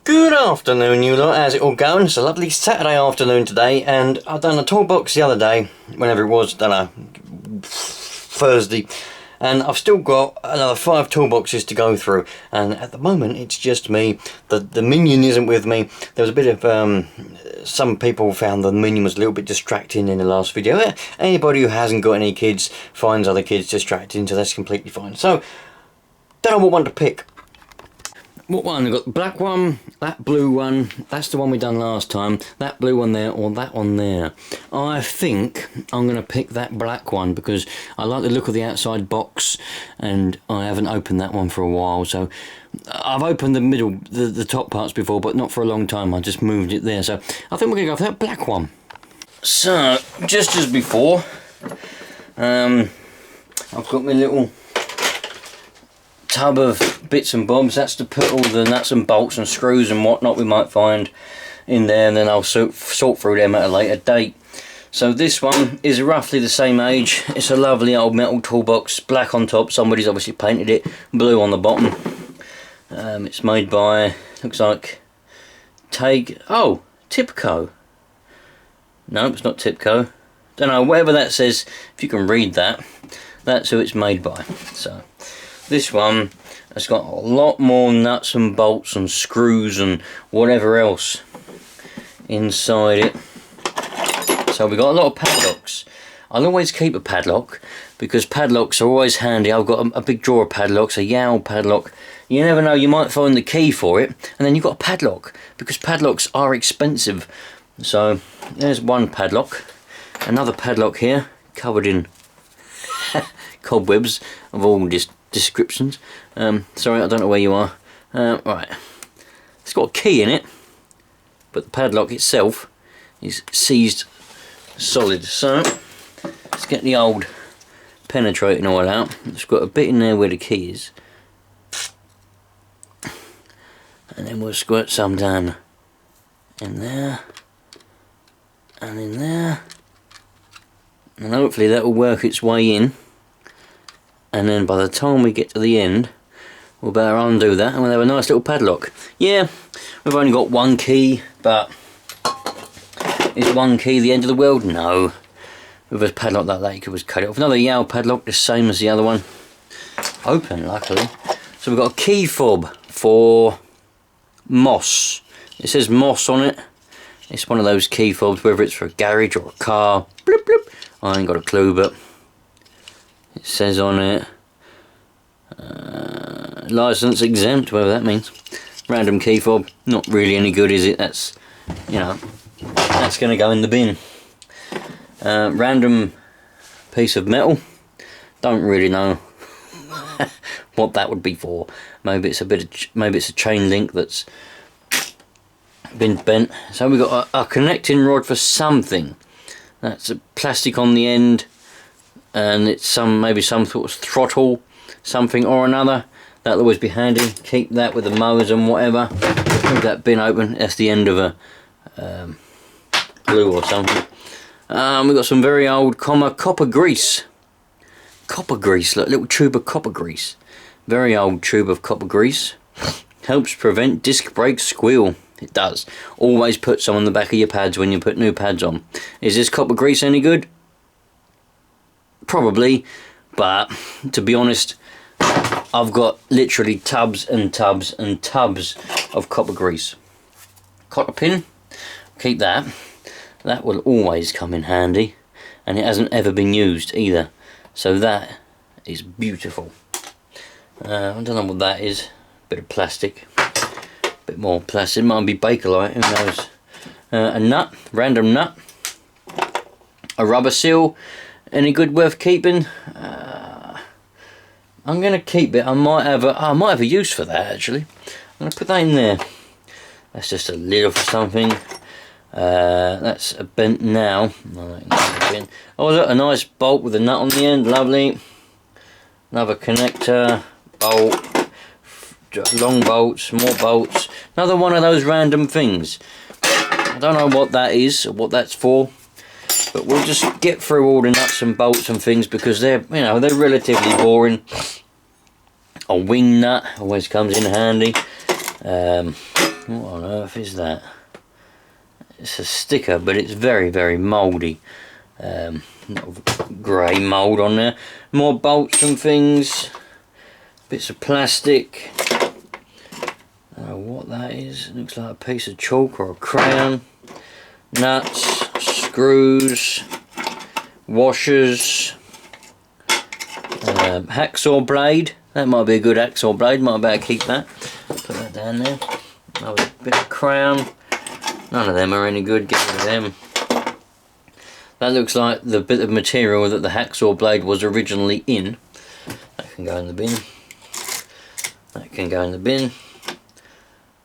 Good afternoon, you lot. How's it all going? It's a lovely Saturday afternoon today, and I've done a toolbox the other day, whenever it was, don't know, Thursday, and I've still got another 5 toolboxes to go through, and at the moment it's just me. The minion isn't with me. There was a bit of some people found the minion was a little bit distracting in the last video. Anybody who hasn't got any kids finds other kids distracting, so that's completely fine. So don't know what one to pick. What one? I've got the black one, that blue one, that's the one we done last time, that blue one there, or that one there. I think I'm going to pick that black one because I like the look of the outside box, and I haven't opened that one for a while. So I've opened the middle, the top parts before, but not for a long time. I just moved it there. So I think we're going to go for that black one. So, just as before, I've got my little tub of bits and bobs. That's to put all the nuts and bolts and screws and whatnot we might find in there, and then I'll sort through them at a later date. So this one is roughly the same age. It's a lovely old metal toolbox, black on top. Somebody's obviously painted it blue on the bottom. It's made by, looks like Tipco. No, it's not Tipco. Don't know, whatever that says. If you can read that, that's who it's made by. So this one has got a lot more nuts and bolts and screws and whatever else inside it. So we've got a lot of padlocks. I'll always keep a padlock because padlocks are always handy. I've got a big drawer of padlocks, a Yow padlock. You never know, you might find the key for it, and then you've got a padlock because padlocks are expensive. So there's one padlock. Another padlock here, covered in cobwebs of all descriptions. Sorry, I don't know where you are. Right, it's got a key in it, but the padlock itself is seized solid. So let's get the old penetrating oil out. It's got a bit in there where the key is, and then we'll squirt some down in there and in there, and hopefully that will work its way in. And then by the time we get to the end, we'll better undo that and we'll have a nice little padlock. Yeah, we've only got one key, but is one key the end of the world? No. With a padlock like that, you could just cut it off. Another Yow padlock, the same as the other one. Open, luckily. So we've got a key fob for Moss. It says Moss on it. It's one of those key fobs, whether it's for a garage or a car. Bloop, bloop. I ain't got a clue, but it says on it, license exempt, whatever that means. Random key fob, not really any good, is it? That's, you know, that's going to go in the bin. Random piece of metal, don't really know what that would be for. Maybe it's maybe it's a chain link that's been bent. So we've got a connecting rod for something. That's a plastic on the end, and it's maybe some sort of throttle, something or another. That'll always be handy. Keep that with the mowers and whatever. Leave that bin open. That's the end of a glue or something. We've got some very old copper grease. Copper grease, look, little tube of copper grease. Very old tube of copper grease. Helps prevent disc brake squeal. It does. Always put some on the back of your pads when you put new pads on. Is this copper grease any good? Probably, but to be honest, I've got literally tubs and tubs and tubs of copper grease. Cotter pin, keep that. That will always come in handy, and it hasn't ever been used either. So that is beautiful. I don't know what that is. Bit of plastic. Bit more plastic. Might be Bakelite, who knows. A nut, random nut. A rubber seal. Any good worth keeping? I'm going to keep it. I might have a use for that actually. I'm going to put that in there. That's just a lid for something. That's a bent now. Oh look, a nice bolt with a nut on the end. Lovely. Another connector, bolt, long bolts, more bolts. Another one of those random things. I don't know what that is or what that's for, but we'll just get through all the nuts and bolts and things because they're, you know, they're relatively boring. A wing nut always comes in handy. What on earth is that? It's a sticker, but it's very, very mouldy. Grey mould on there. More bolts and things. Bits of plastic. I don't know what that is. It looks like a piece of chalk or a crayon. Nuts, screws, washers, hacksaw blade. That might be a good hacksaw blade. Might better keep that. Put that down there. Another bit of crayon. None of them are any good. Get rid of them. That looks like the bit of material that the hacksaw blade was originally in. That can go in the bin. That can go in the bin.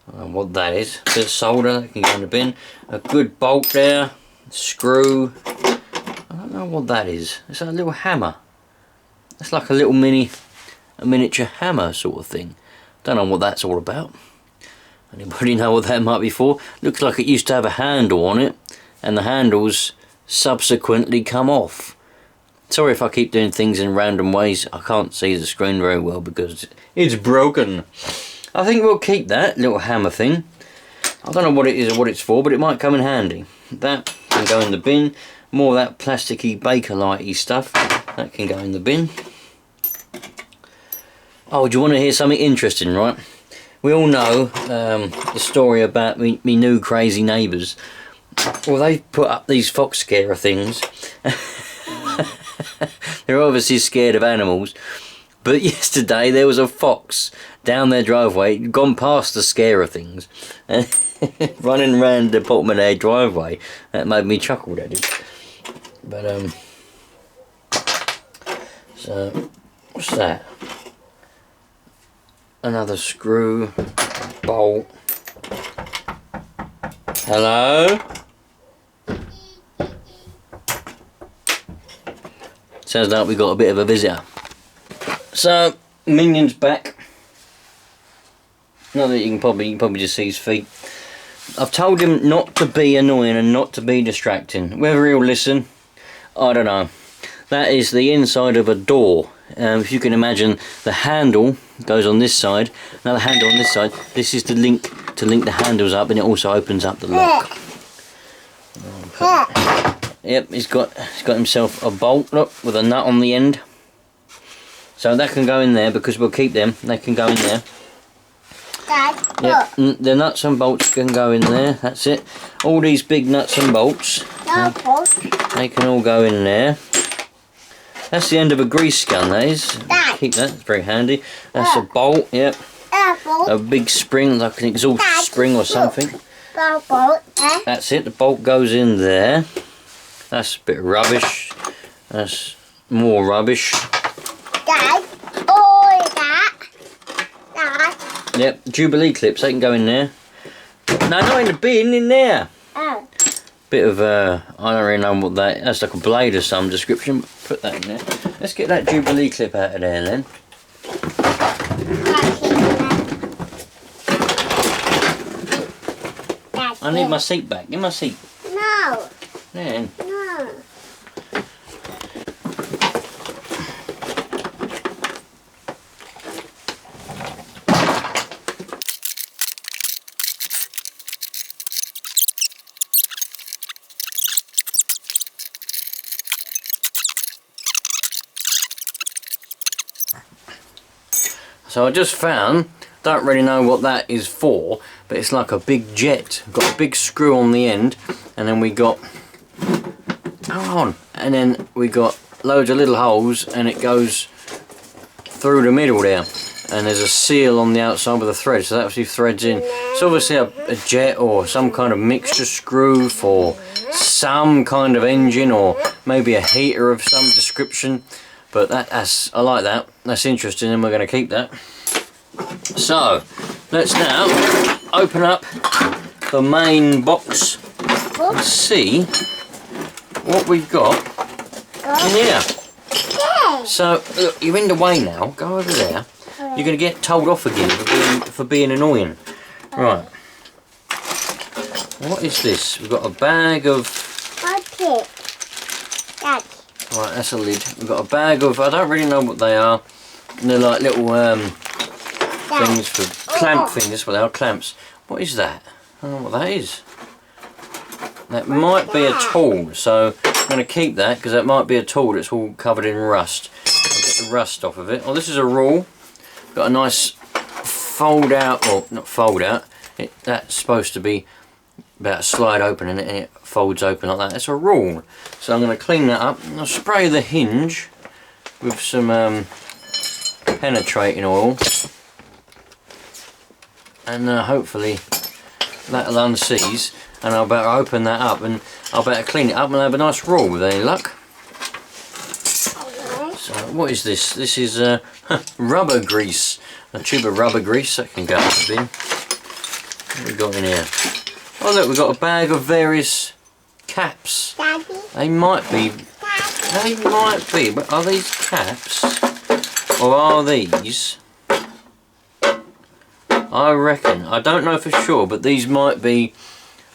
I don't know what that is. A bit of solder, that can go in the bin. A good bolt there. Screw. I don't know what that is. It's like a little hammer. It's like a little miniature hammer sort of thing. Don't know what that's all about. Anybody know what that might be for? Looks like it used to have a handle on it, and the handles subsequently come off. Sorry if I keep doing things in random ways. I can't see the screen very well because it's broken. I think we'll keep that little hammer thing. I don't know what it is or what it's for, but it might come in handy. That can go in the bin. More of that plasticky Bakelite-y stuff. That can go in the bin. Oh, do you want to hear something interesting, right? We all know the story about me new crazy neighbours. Well, they've put up these fox scarer things. They're obviously scared of animals. But yesterday there was a fox down their driveway, gone past the scarer things, and running around the bottom of their driveway. That made me chuckle, that did. But so what's that? Another screw, bolt. Hello? Sounds like we got a bit of a visitor. So Minion's back. Not that you can probably just see his feet. I've told him not to be annoying and not to be distracting. Whether he'll listen, I don't know. That is the inside of a door. If you can imagine, the handle goes on this side, another handle on this side. This is the link to link the handles up, and it also opens up the lock. Yep, he's got himself a bolt, look, with a nut on the end. So that can go in there because we'll keep them. They can go in there. Dad, yep, the nuts and bolts can go in there. That's it. All these big nuts and bolts, they can all go in there. That's the end of a grease gun, that is. Dad. Keep that, it's very handy. That's a bolt, yep. A big spring, like an exhaust spring or something. That's it, the bolt goes in there. That's a bit of rubbish. That's more rubbish. Dad, oh, that. Dad. Yep, Jubilee clips, they can go in there. No, not in the bin, in there. Oh. Bit of, I don't really know what that's like a blade of some description. Put that in there. Let's get that Jubilee clip out of there then. I need my seat back. Give my seat. No. Then. No. So I just found, don't really know what that is for, but it's like a big jet. Got a big screw on the end, and then we got, hold on, and then we got loads of little holes, and it goes through the middle there. And there's a seal on the outside with a thread, so that actually threads in. It's obviously a jet or some kind of mixture screw for some kind of engine, or maybe a heater of some description. But that's, I like that. That's interesting, and we're going to keep that. So let's now open up the main box and see what we've got in here. So look, you're in the way now. Go over there. You're going to get told off again for being annoying. Right. What is this? We've got a bag of. Right, that's a lid. We've got a bag of, I don't really know what they are. And they're like little things for clamp things, that's what they are, clamps. What is that? I don't know what that is. That might be a tool, so I'm going to keep that because that might be a tool that's all covered in rust. I'll get the rust off of it. Oh, this is a rule. Got a nice fold out, or not fold out, that's supposed to be about slide open and it folds open like that. That's a rule. So I'm going to clean that up. I'll spray the hinge with some penetrating oil, and hopefully that'll unseize, and I'll better open that up and I'll better clean it up and have a nice rule with any luck. So what is this? This is rubber grease. A tube of rubber grease that can go in the bin. What have we got in here? Oh look, we've got a bag of various caps. Daddy. They might be, but are these caps? Or are these? I reckon, I don't know for sure, but these might be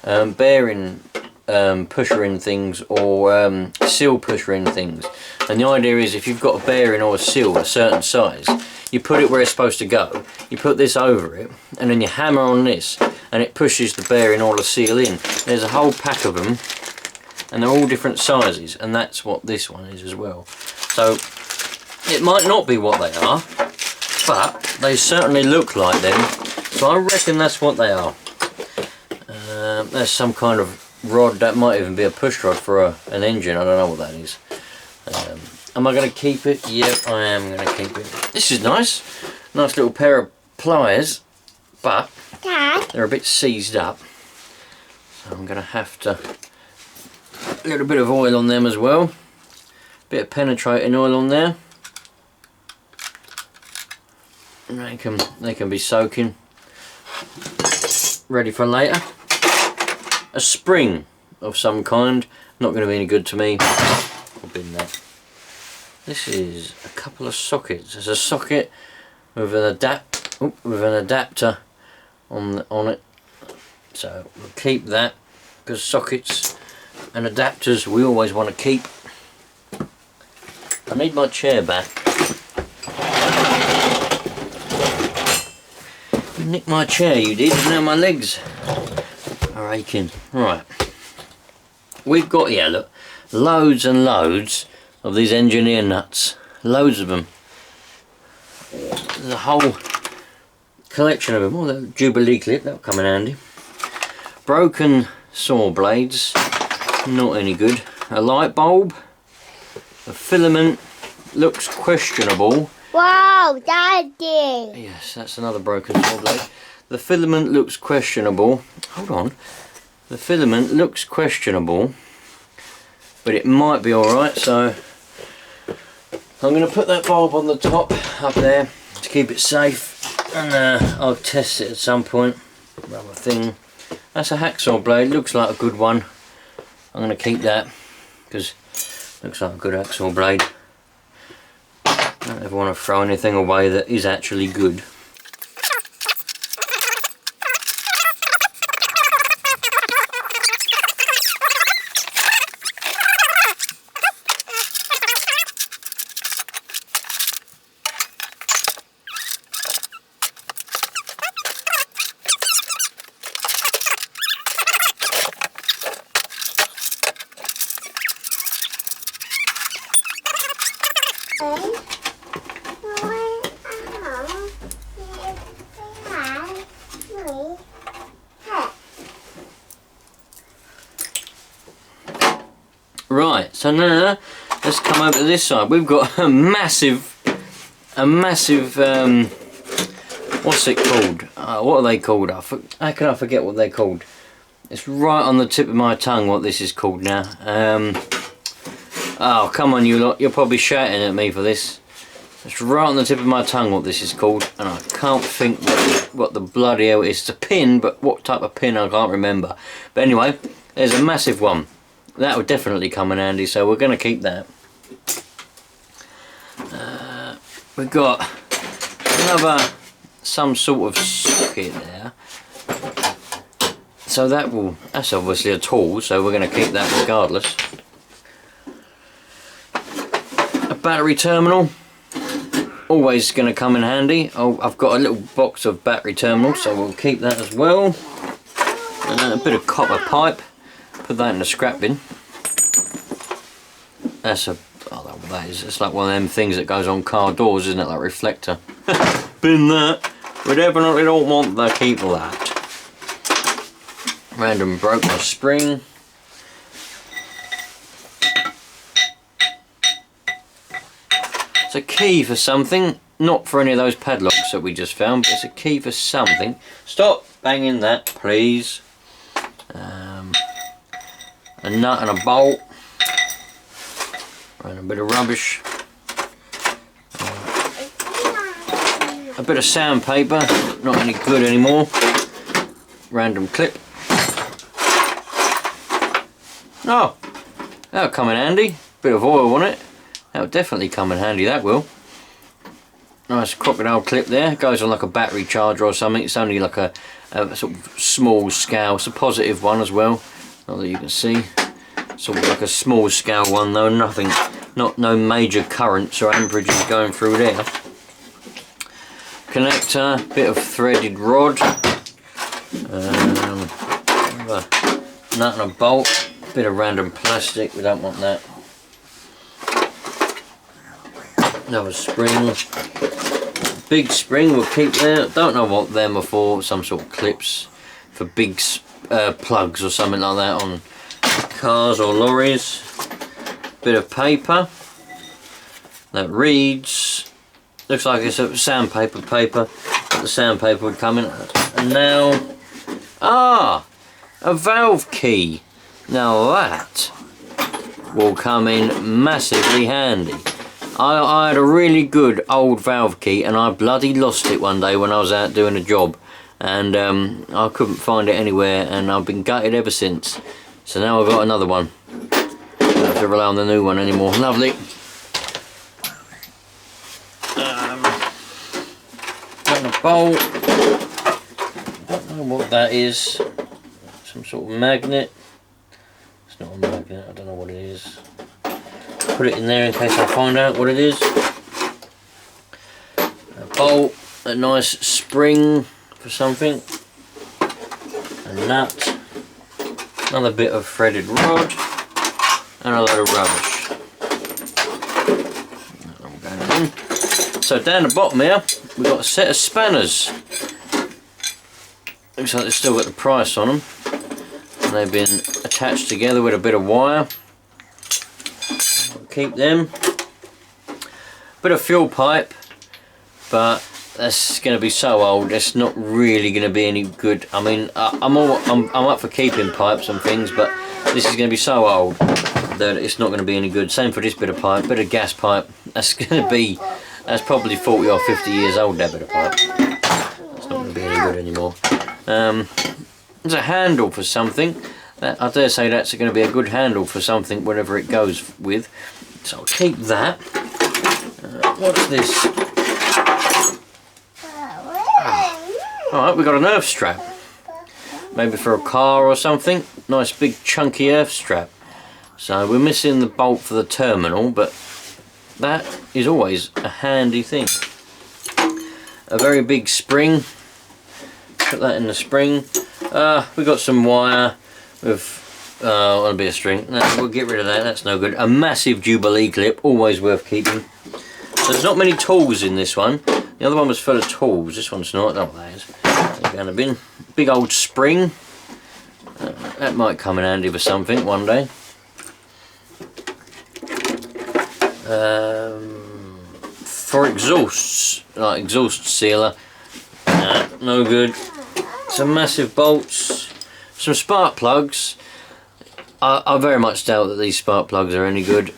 bearing pusher-in things or seal pusher-in things. And the idea is if you've got a bearing or a seal a certain size, you put it where it's supposed to go, you put this over it, and then you hammer on this, and it pushes the bearing or the seal in. There's a whole pack of them, and they're all different sizes, and that's what this one is as well. So it might not be what they are, but they certainly look like them, so I reckon that's what they are. There's some kind of rod, that might even be a push rod for an engine, I don't know what that is. Am I going to keep it? Yep, I am going to keep it. This is nice. Nice little pair of pliers, but Dad. they're a bit seized up. So I'm going to have to... a little bit of oil on them as well. Bit of penetrating oil on there. And they can be soaking. Ready for later. A spring of some kind. Not going to be any good to me. I'll bin that. This is a couple of sockets. There's a socket with an adapter on it. So we'll keep that, because sockets and adapters we always want to keep. I need my chair back. You nicked my chair, you did, and now my legs are aching. Right. We've got, yeah, look, loads and loads of these engineer nuts. Loads of them. There's a whole collection of them. Oh, that Jubilee clip, that'll come in handy. Broken saw blades, not any good. A light bulb. A filament, looks questionable. Wow, Daddy. Yes, that's another broken saw blade. The filament looks questionable. Hold on. The filament looks questionable, but it might be alright, so I'm going to put that bulb on the top up there to keep it safe, and I'll test it at some point. Rubber thing. That's a hacksaw blade, looks like a good one. I'm going to keep that because it looks like a good hacksaw blade. I don't ever want to throw anything away that is actually good. Right, so now let's come over to this side. We've got a massive what's it called? What are they called? How can I forget what they're called? It's right on the tip of my tongue what this is called now. Oh, come on you lot, you're probably shouting at me for this. It's right on the tip of my tongue what this is called, and I can't think what the bloody hell it is. It's a pin, but what type of pin I can't remember. But anyway, there's a massive one. That would definitely come in handy, so we're going to keep that. We've got some sort of socket there. So that's obviously a tool, so we're going to keep that regardless. A battery terminal. always going to come in handy. Oh, I've got a little box of battery terminals, so we'll keep that as well. And a bit of copper pipe. Put that in the scrap bin. That's a, oh, that is, it's like one of them things that goes on car doors, isn't it? Like reflector. Bin that. We definitely don't want to keep that. Random broke my spring. It's a key for something, not for any of those padlocks that we just found, but it's a key for something. Stop banging that, please. A nut and a bolt. And a bit of rubbish. A bit of sandpaper, not any good anymore. Random clip. Oh, that'll come in handy. Bit of oil on it. That'll definitely come in handy, that will. Nice crocodile clip there. Goes on like a battery charger or something. It's only like a sort of small scale. It's a positive one as well. Not that you can see. Sort of like a small scale one though. Nothing, no major currents or amperages going through there. Connector, bit of threaded rod. Nut and a bolt. Bit of random plastic. We don't want that. Another spring, big spring we'll keep there. Don't know what them are for. Some sort of clips for big plugs or something like that on cars or lorries. Bit of paper that reads. Looks like it's a sandpaper paper. The sandpaper would come in. And now, a valve key. Now that will come in massively handy. I had a really good old valve key and I bloody lost it one day when I was out doing a job, and I couldn't find it anywhere, and I've been gutted ever since. So now I've got another one. Don't have to rely on the new one anymore. Lovely. Got a bolt. Don't know what that is. Some sort of magnet. It's not a magnet, I don't know what it is. Put it in there in case I find out what it is. A bolt, a nice spring for something, a nut, another bit of threaded rod, and a load of rubbish. So down the bottom here, we've got a set of spanners. Looks like they've still got the price on them, and they've been attached together with a bit of wire. Keep them. Bit of fuel pipe, but that's going to be so old. It's not really going to be any good. I mean, I'm up for keeping pipes and things, but this is going to be so old that it's not going to be any good. Same for this bit of pipe, bit of gas pipe. That's probably 40 or 50 years old. That bit of pipe. It's not going to be any good anymore. There's a handle for something. I dare say that's going to be a good handle for something, whatever it goes with. So I'll keep that. What's this? Alright, we've got an earth strap. Maybe for a car or something. Nice big chunky earth strap. So we're missing the bolt for the terminal, but that is always a handy thing. A very big spring. Put that in the spring. We've got some wire with on a bit of string. No, we'll get rid of that, that's no good. A massive Jubilee clip, always worth keeping. So there's not many tools in this one. The other one was full of tools, this one's not. I don't know what that is. There you go in the bin. Big old spring. That might come in handy for something one day. For exhausts, like exhaust sealer. No good. Some massive bolts. Some spark plugs. I very much doubt that these spark plugs are any good.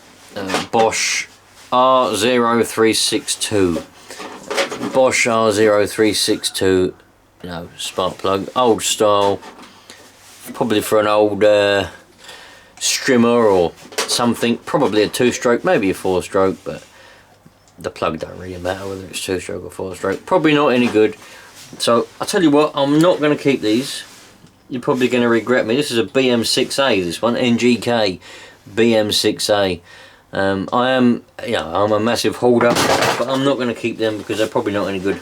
Bosch R0362. Bosch R0362. Spark plug. Old style. Probably for an old strimmer or something. Probably a 2-stroke, maybe a 4-stroke, but the plug don't really matter whether it's 2-stroke or 4-stroke. Probably not any good. So I'll tell you what, I'm not going to keep these. You're probably going to regret me. This is a BM6A, this one, NGK BM6A. I am, I'm a massive hoarder, but I'm not going to keep them because they're probably not any good.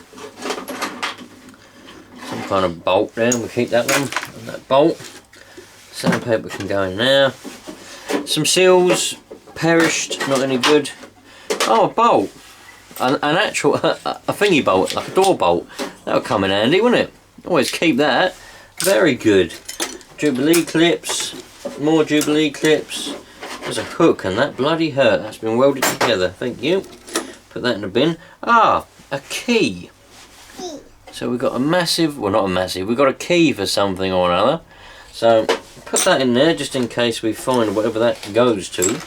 Some kind of bolt there, we'll keep that one, and that bolt. Sandpaper can go in there. Some seals, perished, not any good. Oh, a bolt. An actual, a thingy bolt, like a door bolt. That'll come in handy, wouldn't it? Always keep that. Very good. Jubilee clips, more Jubilee clips. There's a hook and that bloody hurt. That's been welded together. Thank you. Put that in the bin. Ah, a key. So we've got a massive, well not a massive, we've got a key for something or another. So put that in there just in case we find whatever that goes to.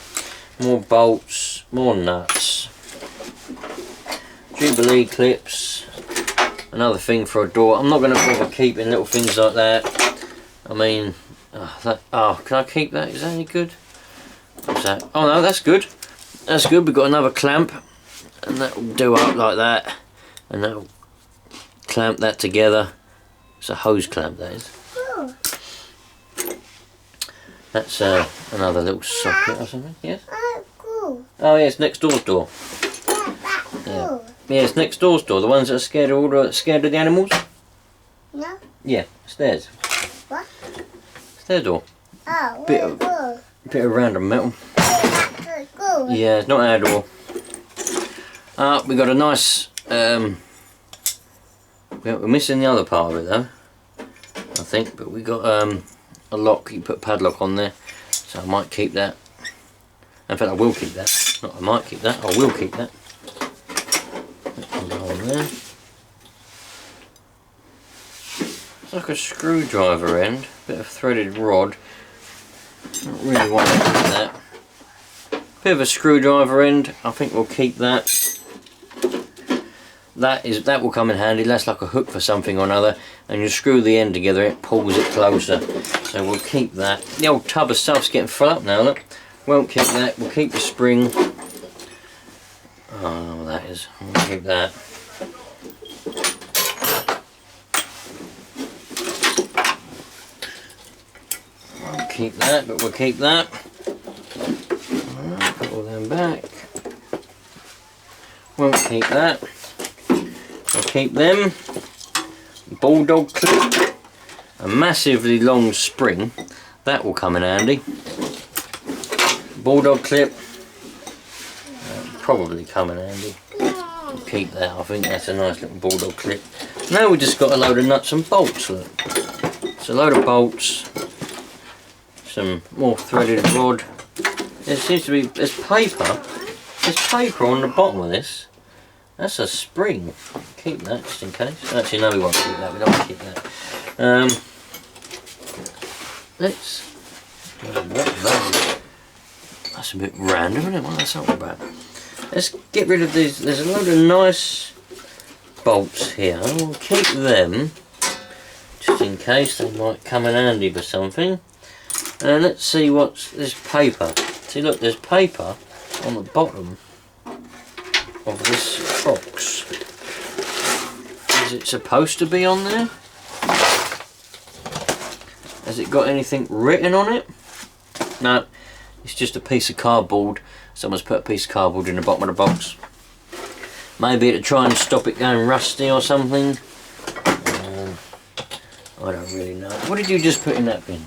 More bolts, more nuts. Jubilee clips. Another thing for a door. I'm not going to bother keeping little things like that. I mean, can I keep that? Is that any good? What's that? Oh no, that's good. That's good. We've got another clamp, and that will do up like that, and that will clamp that together. It's a hose clamp, that is. That's another little socket or something. Yes. Oh yes, next door's door. Yeah. Yeah, it's next door's door. The ones that are scared of the animals. No. Yeah, it's theirs. What? It's their door. Oh, Bit of random metal. Yeah, it's not our door. We got a nice. We're missing the other part of it though, I think. But we got a lock. You put a padlock on there, so I might keep that. In fact, I will keep that. Not I might keep that. I will keep that. That can go on there. It's like a screwdriver end. Bit of threaded rod. Not really want to keep that. Bit of a screwdriver end. I think we'll keep that. That will come in handy. That's like a hook for something or another, and you screw the end together, it pulls it closer. So we'll keep that. The old tub of stuff's getting full up now, look. Won't keep that. We'll keep the spring. Oh, that is. We'll keep that. Won't keep that, but we'll keep that. Put all them back. Won't keep that. We'll keep them. Bulldog clip. A massively long spring. That will come in handy. Bulldog clip. Probably come in handy. We'll keep that. I think that's a nice little bulldog clip. Now we just got a load of nuts and bolts. Look. It's a load of bolts. Some more threaded rod. There seems to be, there's paper. There's paper on the bottom of this. That's a spring. Keep that just in case. Actually, no, we won't keep that. We don't want to keep that. Let's. That's a bit random, isn't it? What that's all about? Let's get rid of these. There's a load of nice bolts here. We'll keep them just in case they might come in handy for something. And let's see what's this paper. See, look, there's paper on the bottom of this box. Is it supposed to be on there? Has it got anything written on it? No, it's just a piece of cardboard. Someone's put a piece of cardboard in the bottom of the box. Maybe to try and stop it going rusty or something. I don't really know. What did you just put in that bin?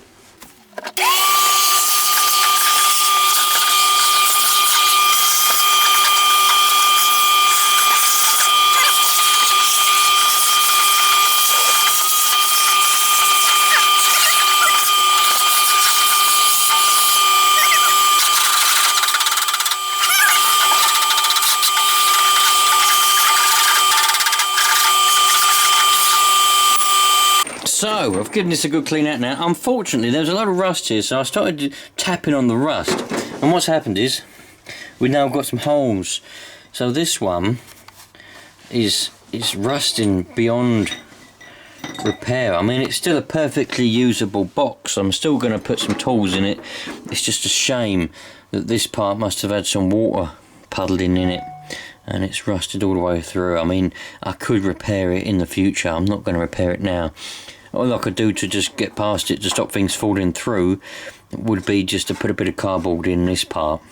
So, I've given this a good clean out now. Unfortunately, there was a lot of rust here, so I started tapping on the rust. And what's happened is, we've now got some holes. So this one is rusting beyond repair. I mean, it's still a perfectly usable box. I'm still going to put some tools in it. It's just a shame that this part must have had some water puddling in it. And it's rusted all the way through. I mean, I could repair it in the future. I'm not going to repair it now. All I could do to just get past it, to stop things falling through, would be just to put a bit of cardboard in this part.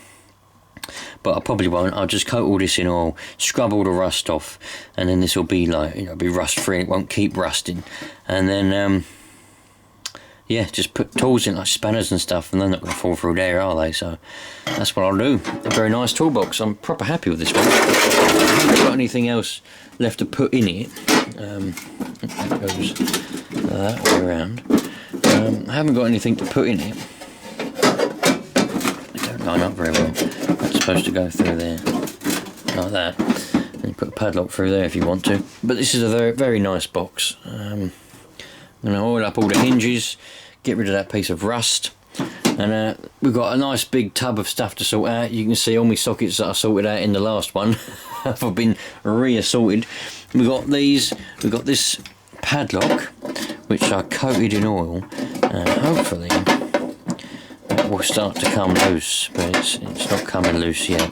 but I probably won't. I'll just coat all this in oil, scrub all the rust off, and then this will be like, you know, be rust free. It won't keep rusting. And then yeah, just put tools in like spanners and stuff, and they're not going to fall through there, are they? So that's what I'll do. A very nice toolbox. I'm proper happy with this one. I haven't got anything else left to put in it. That goes that way around. I haven't got anything to put in it. They don't line up very well. It's supposed to go through there like that. And you put a padlock through there if you want to. But this is a very, very nice box. I'm going to oil up all the hinges, get rid of that piece of rust, and we've got a nice big tub of stuff to sort out. You can see all my sockets that I sorted out in the last one have been re-assorted. We've got these, we've got this padlock which I coated in oil, and hopefully it will start to come loose, but it's not coming loose yet.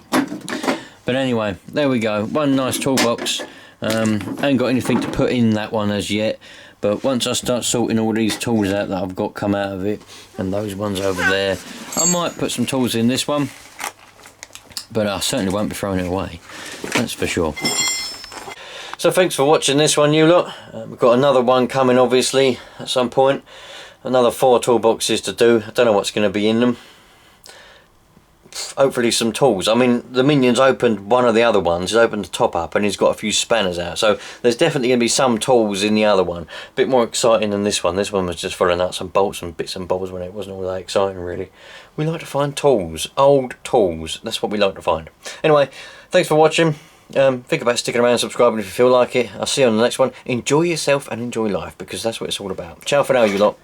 But anyway, there we go, one nice toolbox. Ain't got anything to put in that one as yet, but once I start sorting all these tools out that I've got come out of it, and those ones over there, I might put some tools in this one, but I certainly won't be throwing it away, that's for sure. So thanks for watching this one, you lot. We've got another one coming obviously at some point, another 4 toolboxes to do. I don't know what's going to be in them. Hopefully some tools. I mean, the Minion's opened one of the other ones. He's opened the top up and he's got a few spanners out. So there's definitely going to be some tools in the other one. A bit more exciting than this one. This one was just full of nuts and bolts and bits and bobs when it wasn't all that exciting really. We like to find tools. Old tools. That's what we like to find. Anyway, thanks for watching. Think about sticking around and subscribing if you feel like it. I'll see you on the next one. Enjoy yourself and enjoy life, because that's what it's all about. Ciao for now, you lot.